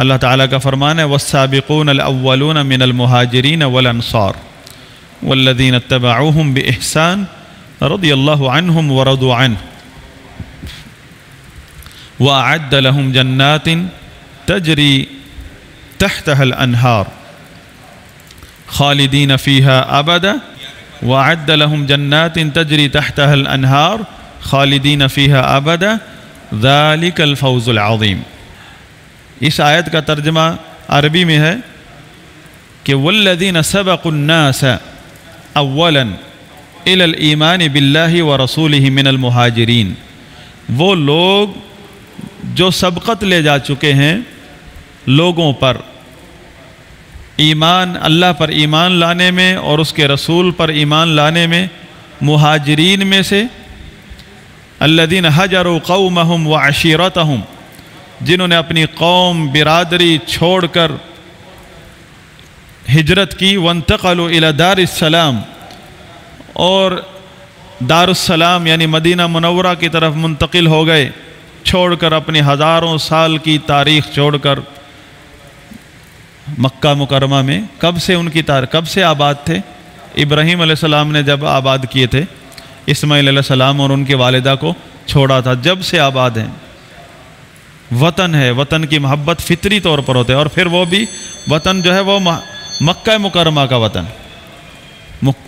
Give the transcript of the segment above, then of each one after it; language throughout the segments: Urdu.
اللہ تعالیٰ کا فرمان ہے والسابقون الاولون من المہاجرین والانصار والذین اتبعوہم بإحسان رضی اللہ عنہم ورضوا عنہ وأعد لهم جنات تجری تحتها الأنہار خالدین فیہا ابدا وأعد لهم جنات تجری تحتها الأنہار خالدین فیہا ابدا ذالک الفوز العظیم۔ اس آیت کا ترجمہ عربی میں ہے کہ والذین سبقوا الناس اولا الی الایمان باللہ ورسولہ من المہاجرین، وہ لوگ جو سبقت لے جا چکے ہیں لوگوں پر ایمان، اللہ پر ایمان لانے میں اور اس کے رسول پر ایمان لانے میں، مہاجرین میں سے الذین ہجروا قومہم وعشیرتہم، جنہوں نے اپنی قوم برادری چھوڑ کر ہجرت کی، وانتقلوا الی دار السلام، اور دار السلام یعنی مدینہ منورہ کی طرف منتقل ہو گئے، چھوڑ کر اپنی ہزاروں سال کی تاریخ چھوڑ کر مکہ مکرمہ میں۔ کب سے ان کی تاریخ، کب سے آباد تھے؟ ابراہیم علیہ السلام نے جب آباد کیے تھے، اسماعیل علیہ السلام اور ان کی والدہ کو چھوڑا تھا، جب سے آباد ہیں۔ وطن ہے، وطن کی محبت فطری طور پر ہوتے ہے، اور پھر وہ بھی وطن جو ہے وہ مکہ مکرمہ کا وطن،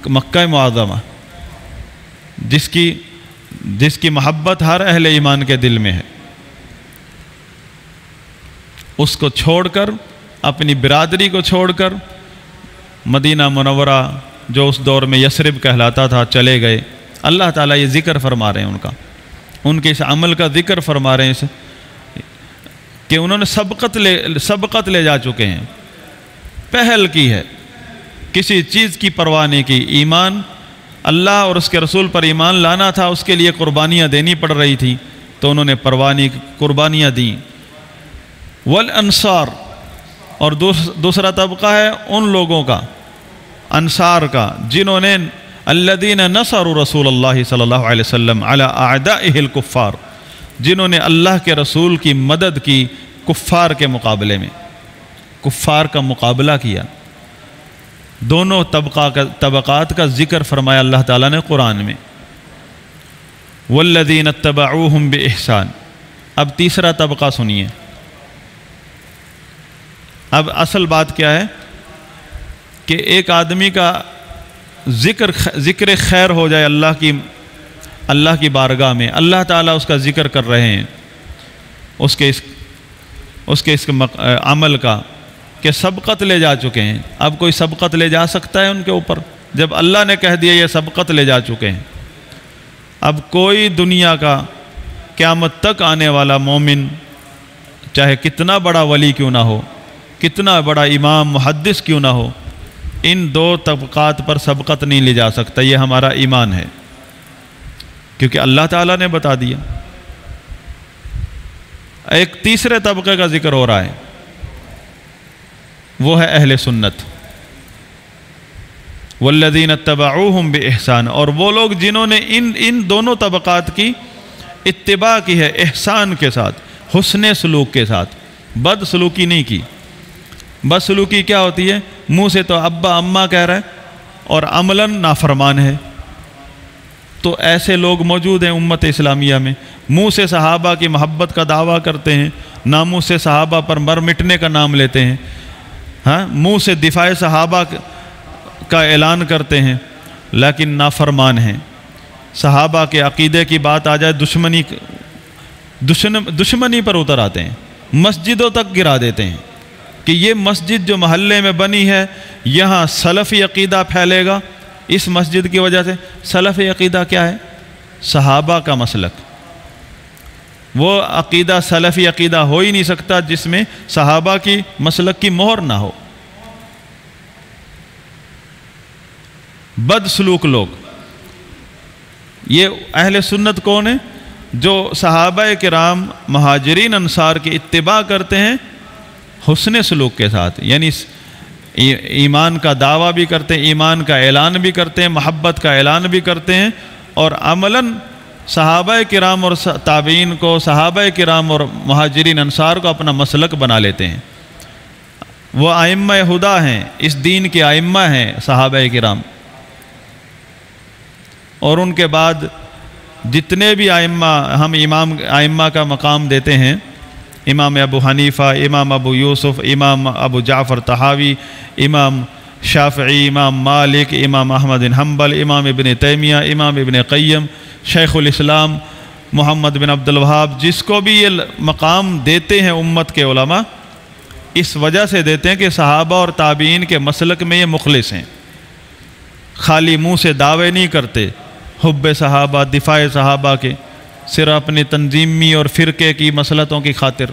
مکہ معظمہ، جس کی محبت ہر اہل ایمان کے دل میں ہے، اس کو چھوڑ کر، اپنی برادری کو چھوڑ کر مدینہ منورہ جو اس دور میں یثرب کہلاتا تھا چلے گئے۔ اللہ تعالیٰ یہ ذکر فرما رہے ہیں ان کے اس عمل کا ذکر فرما رہے ہیں کہ انہوں نے سبقت لے جا چکے ہیں، پہل کی ہے، کسی چیز کی پرواہ نہیں کی، ایمان اللہ اور اس کے رسول پر ایمان لانا تھا، اس کے لیے قربانیاں دینی پڑ رہی تھی، تو انہوں نے قربانیاں دیں۔ والانصار، اور دوسرا طبقہ ہے ان لوگوں کا، انصار کا، جنہوں نے الذین نصروا رسول اللہ صلی اللہ علیہ وسلم علی اعدائہ الکفار، جنہوں نے اللہ کے رسول کی مدد کی کفار کے مقابلے میں، کفار کا مقابلہ کیا۔ دونوں طبقات کا ذکر فرمایا اللہ تعالیٰ نے قرآن میں۔ والذین اتبعوہم بإحسان۔ اب تیسرا طبقہ سنیے۔ اب اصل بات کیا ہے کہ ایک آدمی کا ذکر خیر ہو جائے اللہ کی بارگاہ میں، اللہ تعالیٰ اس کا ذکر کر رہے ہیں، اس کے اس عمل کا، کہ سبقت لے جا چکے ہیں۔ اب کوئی سبقت لے جا سکتا ہے ان کے اوپر؟ جب اللہ نے کہہ دیا یہ سبقت لے جا چکے ہیں، اب کوئی دنیا کا قیامت تک آنے والا مومن، چاہے کتنا بڑا ولی کیوں نہ ہو، کتنا بڑا امام محدث کیوں نہ ہو، ان دو طبقات پر سبقت نہیں لی جا سکتا۔ یہ ہمارا ایمان ہے، کیونکہ اللہ تعالیٰ نے بتا دیا۔ ایک تیسرے طبقے کا ذکر ہو رہا ہے، وہ ہے اہل سنت۔ والذین اتبعوہم بإحسان، اور وہ لوگ جنہوں نے ان دونوں طبقات کی اتباع کی ہے، احسان کے ساتھ، حسن سلوک کے ساتھ، بد سلوکی نہیں کی۔ بد سلوکی کیا ہوتی ہے؟ منہ سے تو ابا اماں کہہ رہا ہے اور عملاً نافرمان ہے۔ تو ایسے لوگ موجود ہیں امت اسلامیہ میں، منہ سے صحابہ کی محبت کا دعویٰ کرتے ہیں، ناموں سے صحابہ پر مر مٹنے کا نام لیتے ہیں، ہاں، منہ سے دفاع صحابہ کا اعلان کرتے ہیں، لیکن نافرمان ہیں۔ صحابہ کے عقیدے کی بات آ جائے دشمنی پر اتر آتے ہیں، مسجدوں تک گرا دیتے ہیں کہ یہ مسجد جو محلے میں بنی ہے یہاں سلفی عقیدہ پھیلے گا۔ اس مسجد کی وجہ سے سلفی عقیدہ کیا ہے؟ صحابہ کا مسلک۔ وہ عقیدہ سلفی عقیدہ ہو ہی نہیں سکتا جس میں صحابہ کی مسلک کی مہر نہ ہو۔ بد سلوک لوگ، یہ اہل سنت کون ہیں؟ جو صحابہ کرام مہاجرین انصار کی اتباع کرتے ہیں حسن سلوک کے ساتھ، یعنی ایمان کا دعویٰ بھی کرتے ہیں، ایمان کا اعلان بھی کرتے ہیں، محبت کا اعلان بھی کرتے ہیں، اور عملاً صحابہ کرام اور تابعین کو، صحابہ کرام اور مہاجرین انصار کو اپنا مسلک بنا لیتے ہیں، وہ ائمہ ہدا ہیں، اس دین کے ائمہ ہیں صحابہ کرام، اور ان کے بعد جتنے بھی ائمہ ہم ائمہ کا مقام دیتے ہیں، امام ابو حنیفہ، امام ابو یوسف، امام ابو جعفر طحاوی، امام شافعی، امام مالک، امام احمد بن حنبل، امام ابن تیمیہ، امام ابن قیم، شیخ الاسلام محمد بن عبد الوہاب، جس کو بھی یہ مقام دیتے ہیں امت کے علماء، اس وجہ سے دیتے ہیں کہ صحابہ اور تابعین کے مسلک میں یہ مخلص ہیں، خالی منہ سے دعوے نہیں کرتے حب صحابہ، دفاع صحابہ کے، صرف اپنی تنظیمی اور فرقے کی مصلحتوں کی خاطر،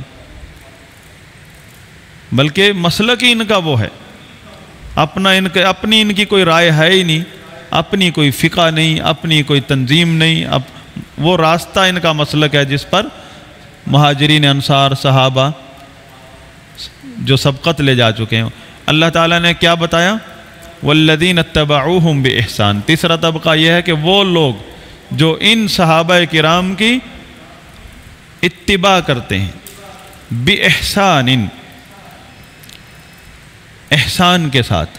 بلکہ مسلک ہی ان کا وہ ہے، اپنی ان کی کوئی رائے ہے ہی نہیں، اپنی کوئی فقہ نہیں، اپنی کوئی تنظیم نہیں، وہ راستہ ان کا مسلک ہے جس پر مہاجرین انصار صحابہ جو سبقت لے جا چکے ہیں۔ اللہ تعالیٰ نے کیا بتایا؟ والذین اتبعوہم بإحسان۔ تیسرا طبقہ یہ ہے کہ وہ لوگ جو ان صحابہ کرام کی اتباع کرتے ہیں، بإحسان، احسان کے ساتھ،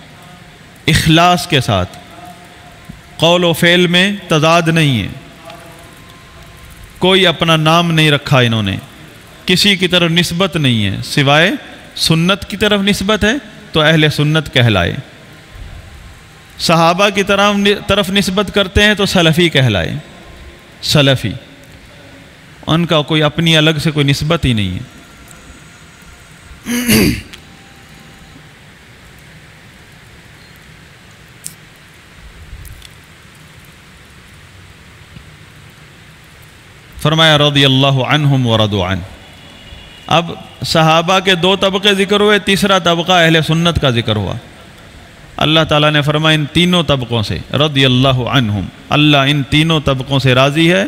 اخلاص کے ساتھ، قول و فعل میں تضاد نہیں ہے، کوئی اپنا نام نہیں رکھا انہوں نے، کسی کی طرف نسبت نہیں ہے، سوائے سنت کی طرف نسبت ہے تو اہل سنت کہلائے، صحابہ کی طرف نسبت کرتے ہیں تو سلفی کہلائے، سلفی، ان کا کوئی اپنی الگ سے کوئی نسبت ہی نہیں ہے۔ فرمایا رضی اللہ عنہم ورضوا عنہ۔ اب صحابہ کے دو طبقے ذکر ہوئے، تیسرا طبقہ اہل سنت کا ذکر ہوا۔ اللہ تعالیٰ نے فرمایا ان تینوں طبقوں سے رضی اللہ عنہم، اللہ ان تینوں طبقوں سے راضی ہے،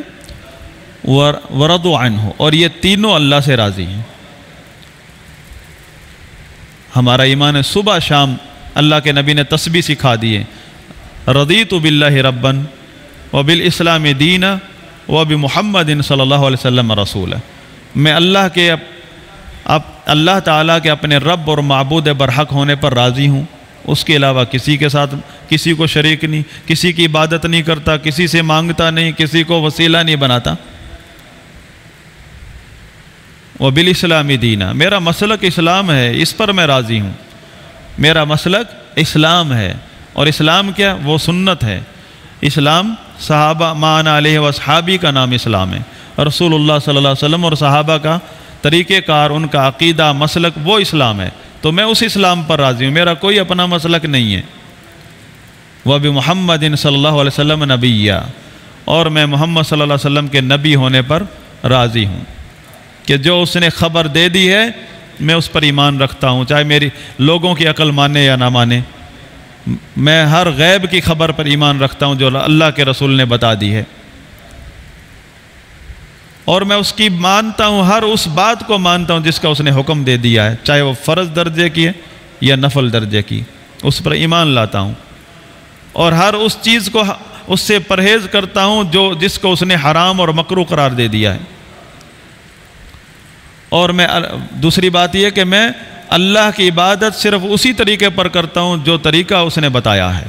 ورضوا عنہ، اور یہ تینوں اللہ سے راضی ہیں۔ ہمارا ایمان ہے، صبح شام اللہ کے نبی نے تسبیح سکھا دیے، رضیت باللہ ربا وبالاسلام دینا وبمحمد صلی اللہ علیہ وسلم رسولا۔ میں اللہ تعالیٰ کے اپنے رب اور معبود برحق ہونے پر راضی ہوں، اس کے علاوہ کسی کے ساتھ کسی کو شریک نہیں، کسی کی عبادت نہیں کرتا، کسی سے مانگتا نہیں، کسی کو وسیلہ نہیں بناتا۔ وبالاسلام دینا، میرا مسلک اسلام ہے، اس پر میں راضی ہوں، میرا مسلک اسلام ہے، اور اسلام کیا؟ وہ سنت ہے۔ اسلام صحابہ مان علیہ واصحابی کا نام اسلام ہے، رسول اللہ صلی اللہ علیہ وسلم اور صحابہ کا طریقہ کار، ان کا عقیدہ مسلک وہ اسلام ہے، تو میں اس اسلام پر راضی ہوں، میرا کوئی اپنا مسلک نہیں ہے۔ وَبِمُحَمَّدٍ صلی اللہ علیہ وسلم نبیّا، اور میں محمد صلی اللہ علیہ وسلم کے نبی ہونے پر راضی ہوں، کہ جو اس نے خبر دے دی ہے میں اس پر ایمان رکھتا ہوں، چاہے میری لوگوں کی عقل مانے یا نہ مانے، میں ہر غیب کی خبر پر ایمان رکھتا ہوں جو اللہ کے رسول نے بتا دی ہے، اور میں اس کی مانتا ہوں، ہر اس بات کو مانتا ہوں جس کا اس نے حکم دے دیا ہے، چاہے وہ فرض درجے کی ہے یا نفل درجے کی، اس پر ایمان لاتا ہوں، اور ہر اس چیز کو اس سے پرہیز کرتا ہوں جس کو اس نے حرام اور مکروہ قرار دے دیا ہے۔ اور میں دوسری بات یہ کہ میں اللہ کی عبادت صرف اسی طریقے پر کرتا ہوں جو طریقہ اس نے بتایا ہے،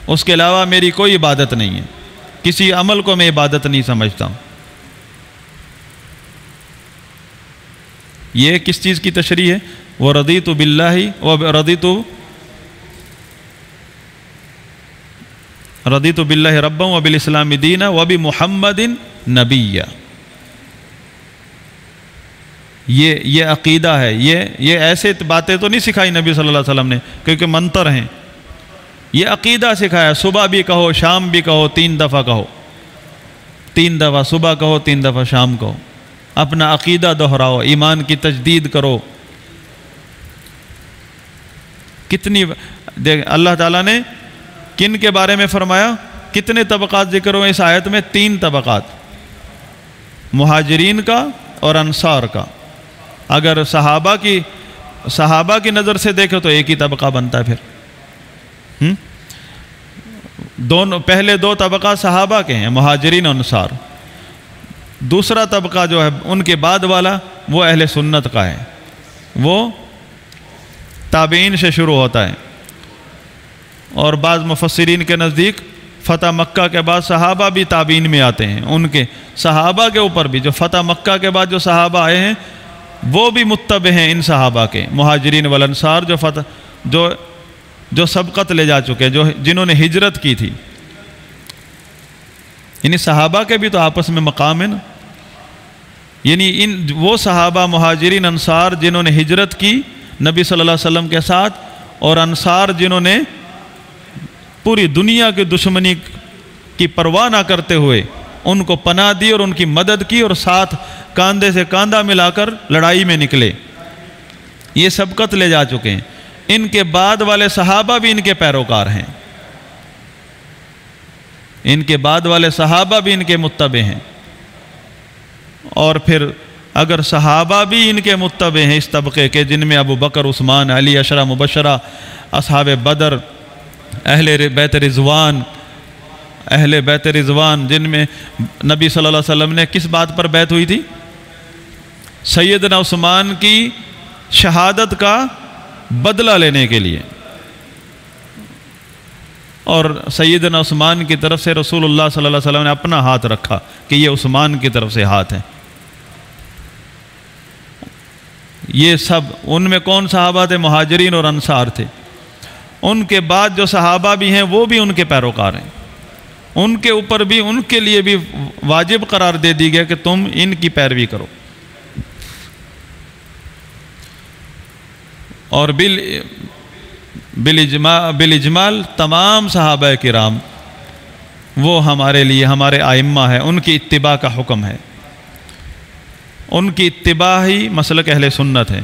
اس کے علاوہ میری کوئی عبادت نہیں ہے، کسی عمل کو میں عبادت نہیں سمجھتا ہوں۔ یہ کس چیز کی تشریح ہے؟ وَرَضِيتُ بِاللَّهِ رَضِيتُ بِاللَّهِ رَبًّا وَبِالْإِسْلَامِ دِينًا وَبِمُحَمَّدٍ نَبِيًّا۔ یہ عقیدہ ہے، یہ ایسے باتیں تو نہیں سکھائی نبی صلی اللہ علیہ وسلم نے کیونکہ منتر ہیں، یہ عقیدہ سکھایا، صبح بھی کہو، شام بھی کہو، 3 دفعہ کہو، 3 دفعہ صبح کہو، 3 دفعہ شام کہو، اپنا عقیدہ دہراؤ، ایمان کی تجدید کرو۔ کتنی اللہ تعالیٰ نے کن کے بارے میں فرمایا؟ کتنے طبقات ذکر ہوئے اس آیت میں؟ 3 طبقات، مہاجرین کا اور انصار کا۔ اگر صحابہ کی نظر سے دیکھو تو ایک ہی طبقہ بنتا ہے پھر، پہلے 2 طبقات صحابہ کے ہیں، مہاجرین اور انصار، دوسرا طبقہ جو ہے ان کے بعد والا وہ اہل سنت کا ہے، وہ تابعین سے شروع ہوتا ہے، اور بعض مفسرین کے نزدیک فتح مکہ کے بعد صحابہ بھی تابعین میں آتے ہیں، ان کے صحابہ کے اوپر بھی جو فتح مکہ کے بعد جو صحابہ آئے ہیں وہ بھی متبع ہیں ان صحابہ کے، مہاجرین والانصار جو سبقت لے جا چکے، جنہوں نے ہجرت کی تھی، یعنی صحابہ کے بھی تو آپس میں مقام ہے نا، یعنی وہ صحابہ مہاجرین انصار جنہوں نے ہجرت کی نبی صلی اللہ علیہ وسلم کے ساتھ، اور انصار جنہوں نے پوری دنیا کی دشمنی کی پرواہ نہ کرتے ہوئے ان کو پناہ دی اور ان کی مدد کی، اور ساتھ کاندھے سے کاندھا ملا کر لڑائی میں نکلے، یہ سبقت لے جا چکے ہیں۔ ان کے بعد والے صحابہ بھی ان کے پیروکار ہیں، ان کے بعد والے صحابہ بھی ان کے متبع ہیں، اور پھر اگر صحابہ بھی ان کے متبع ہیں اس طبقے کے، جن میں ابو بکر، عثمان، علی، عشرہ مبشرہ، اصحاب بدر، اہل بیت رضوان، جن میں نبی صلی اللہ علیہ وسلم نے کس بات پر بیعت ہوئی تھی؟ سیدنا عثمان کی شہادت کا بدلہ لینے کے لیے، اور سیدنا عثمان کی طرف سے رسول اللہ صلی اللہ علیہ وسلم نے اپنا ہاتھ رکھا کہ یہ عثمان کی طرف سے ہاتھ ہے۔ یہ سب ان میں کون صحابہ تھے؟ مہاجرین اور انصار تھے۔ ان کے بعد جو صحابہ بھی ہیں وہ بھی ان کے پیروکار ہیں، ان کے اوپر بھی، ان کے لیے بھی واجب قرار دے دی گیا کہ تم ان کی پیروی کرو، اور بالاجمال تمام صحابہ کرام وہ ہمارے لیے ہمارے ائمہ ہیں، ان کی اتباع کا حکم ہے، ان کی اتباع ہی مسلک اہل سنت ہے،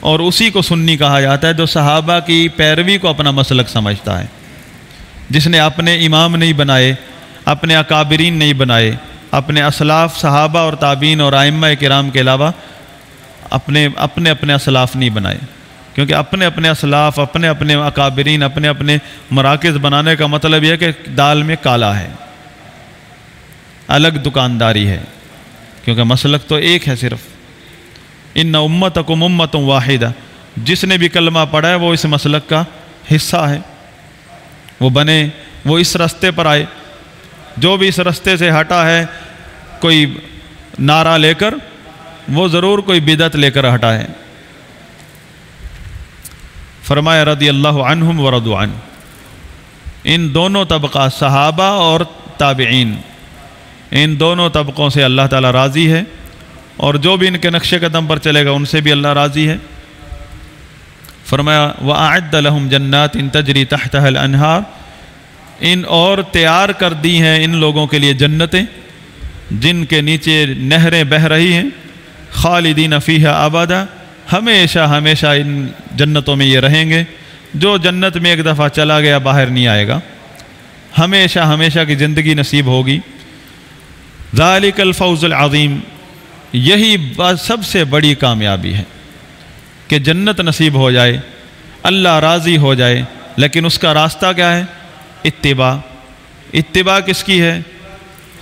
اور اسی کو سنی کہا جاتا ہے جو صحابہ کی پیروی کو اپنا مسلک سمجھتا ہے، جس نے اپنے امام نہیں بنائے، اپنے اکابرین نہیں بنائے، اپنے اسلاف صحابہ اور تابعین اور ائمہ کرام کے علاوہ اپنے اسلاف نہیں بنائے، کیونکہ اپنے اسلاف، اپنے اکابرین، اپنے مراکز بنانے کا مطلب یہ ہے کہ دال میں کالا ہے، الگ دکانداری ہے، کیونکہ مسلک تو ایک ہے صرف۔ ان امتکم امۃ واحدہ، جس نے بھی کلمہ پڑھا ہے وہ اس مسلک کا حصہ ہے، وہ اس رستے پر آئے، جو بھی اس رستے سے ہٹا ہے کوئی نعرہ لے کر، وہ ضرور کوئی بدعت لے کر ہٹا ہے۔ فرمایا رضی اللہ عنہم ورضوا عنہ، ان دونوں طبقات صحابہ اور تابعین، ان دونوں طبقوں سے اللہ تعالیٰ راضی ہے، اور جو بھی ان کے نقش قدم پر چلے گا ان سے بھی اللہ راضی ہے۔ فرمایا وَأَعَدَّ لَهُمْ جَنَّاتٍ تَجْرِي تَحْتَهَا الْأَنْهَارُ، ان اور تیار کر دی ہیں ان لوگوں کے لیے جنتیں جن کے نیچے نہریں بہہ رہی ہیں، خالدین فیہا ابدا، ہمیشہ ہمیشہ ان جنتوں میں یہ رہیں گے۔ جو جنت میں ایک دفعہ چلا گیا باہر نہیں آئے گا، ہمیشہ ہمیشہ کی زندگی نصیب ہوگی۔ ذالک الفوز العظیم، یہی سب سے بڑی کامیابی ہے کہ جنت نصیب ہو جائے، اللہ راضی ہو جائے، لیکن اس کا راستہ کیا ہے؟ اتباع کس کی ہے؟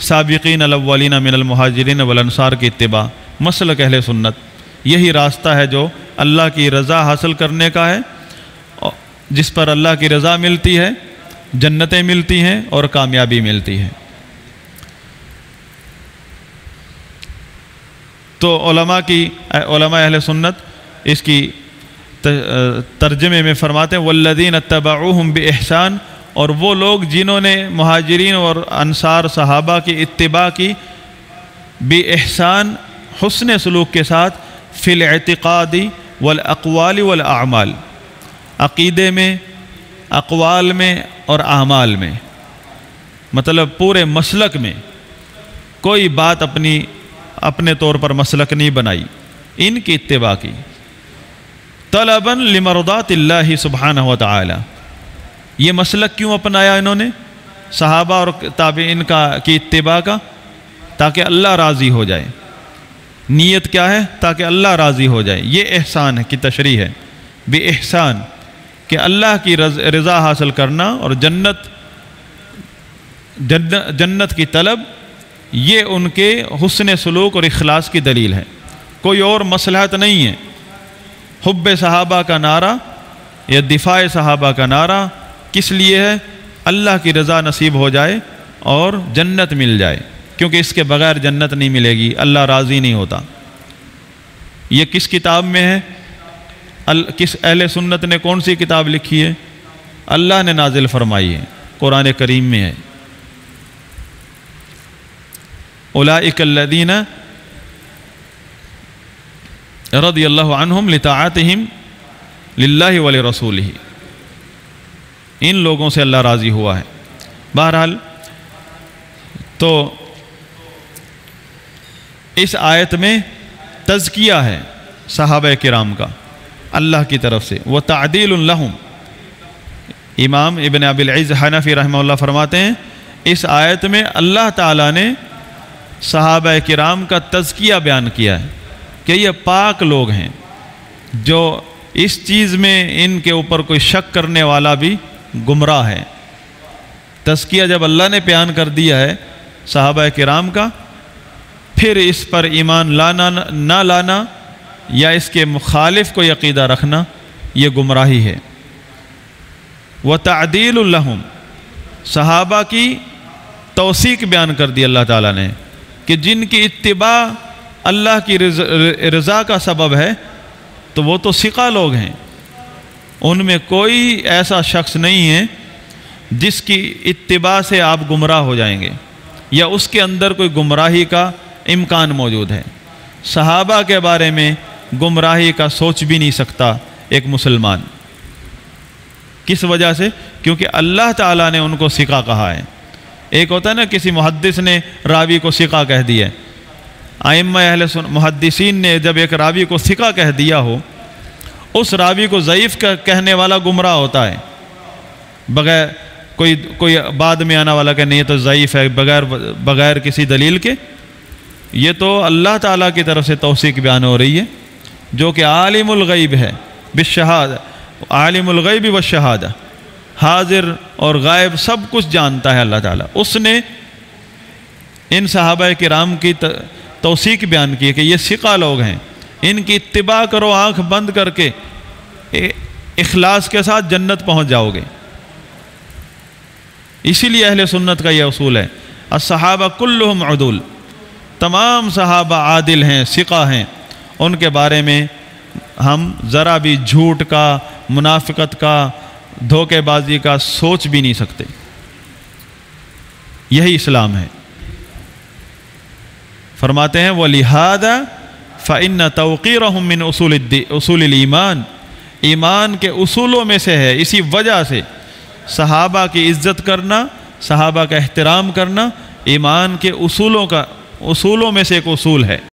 سابقین الاولین من المہاجرین والانصار کی اتباع، مسلک اہل سنت، یہی راستہ ہے جو اللہ کی رضا حاصل کرنے کا ہے، جس پر اللہ کی رضا ملتی ہے، جنتیں ملتی ہیں اور کامیابی ملتی ہے۔ تو علماء اہل سنت اس کی ترجمے میں فرماتے ہیں والذین اتبعوہم باحسان، اور وہ لوگ جنہوں نے مہاجرین اور انصار صحابہ کی اتباع کی باحسان، حسن سلوک کے ساتھ، فی الاعتقاد والاقوال والاعمال، عقیدے میں، اقوال میں اور اعمال میں، مطلب پورے مسلک میں کوئی بات اپنے طور پر مسلک نہیں بنائی، ان کی اتباع کی، طلبا لمرضات اللہ سبحانہ وتعالی۔ یہ مسلک کیوں اپنایا انہوں نے صحابہ اور تابعین کی اتباع کا؟ تاکہ اللہ راضی ہو جائے۔ نیت کیا ہے؟ تاکہ اللہ راضی ہو جائے۔ یہ احسان کی تشریح ہے، بے احسان، کہ اللہ کی رضا حاصل کرنا اور جنت کی طلب، یہ ان کے حسن سلوک اور اخلاص کی دلیل ہے، کوئی اور مصلحت نہیں ہے۔ حب صحابہ کا نعرہ یا دفاع صحابہ کا نعرہ کس لیے ہے؟ اللہ کی رضا نصیب ہو جائے اور جنت مل جائے، کیونکہ اس کے بغیر جنت نہیں ملے گی، اللہ راضی نہیں ہوتا۔ یہ کس کتاب میں ہے؟ کس اہل سنت نے کون سی کتاب لکھی ہے؟ اللہ نے نازل فرمائی ہے، قرآن کریم میں ہے۔ اولئک الذین رضی اللہ عنہم لطاعتہم للہ ولرسولہ، ان لوگوں سے اللہ راضی ہوا ہے۔ بہرحال تو اس آیت میں تزکیہ ہے صحابہ کرام کا اللہ کی طرف سے، وتعدیل لہم۔ امام ابن ابی العز حنفی رحمہ اللہ فرماتے ہیں اس آیت میں اللہ تعالیٰ نے صحابہ کرام کا تزکیہ بیان کیا ہے کہ یہ پاک لوگ ہیں، جو اس چیز میں ان کے اوپر کوئی شک کرنے والا بھی گمراہ ہے۔ تزکیہ جب اللہ نے بیان کر دیا ہے صحابہ کرام کا، پھر اس پر ایمان لانا نہ لانا یا اس کے مخالف کوئی عقیدہ رکھنا یہ گمراہی ہے۔ وَتَعْدِيلٌ لَهُمْ، صحابہ کی توثیق بیان کر دی اللہ تعالیٰ نے کہ جن کی اتباع اللہ کی رضا کا سبب ہے تو وہ تو ثقہ لوگ ہیں، ان میں کوئی ایسا شخص نہیں ہے جس کی اتباع سے آپ گمراہ ہو جائیں گے یا اس کے اندر کوئی گمراہی کا امکان موجود ہے۔ صحابہ کے بارے میں گمراہی کا سوچ بھی نہیں سکتا ایک مسلمان۔ کس وجہ سے؟ کیونکہ اللہ تعالیٰ نے ان کو ثقہ کہا ہے۔ ایک ہوتا ہے نا کسی محدث نے راوی کو ثقہ کہہ دیا ہے، ائمہ اہل محدثین نے جب ایک راوی کو ثقہ کہہ دیا ہو، اس راوی کو ضعیف کہنے والا گمراہ ہوتا ہے، بغیر کوئی بعد میں آنا والا کہ نہیں یہ تو ضعیف ہے بغیر کسی دلیل کے۔ یہ تو اللہ تعالیٰ کی طرف سے توثیق بیان ہو رہی ہے، جو کہ عالم الغیب ہے بالشہادہ، عالم الغیب والشہادہ، حاضر اور غائب سب کچھ جانتا ہے اللہ تعالیٰ۔ اس نے ان صحابہ کرام کی توثیق بیان کی کہ یہ ثقہ لوگ ہیں، ان کی اتباع کرو آنکھ بند کر کے، اخلاص کے ساتھ جنت پہنچ جاؤ گے۔ اسی لیے اہل سنت کا یہ اصول ہے، الصحابہ کلہم عدول، تمام صحابہ عادل ہیں، ثقہ ہیں، ان کے بارے میں ہم ذرا بھی جھوٹ کا، منافقت کا، دھوکے بازی کا سوچ بھی نہیں سکتے۔ یہی اسلام ہے۔ فرماتے ہیں وَلِهَذَا فَإِنَّ تَوْقِيرَهُم مِّنْ اصول الایمان، ایمان کے اصولوں میں سے ہے، اسی وجہ سے صحابہ کی عزت کرنا، صحابہ کا احترام کرنا ایمان کے اصولوں میں سے ایک اصول ہے۔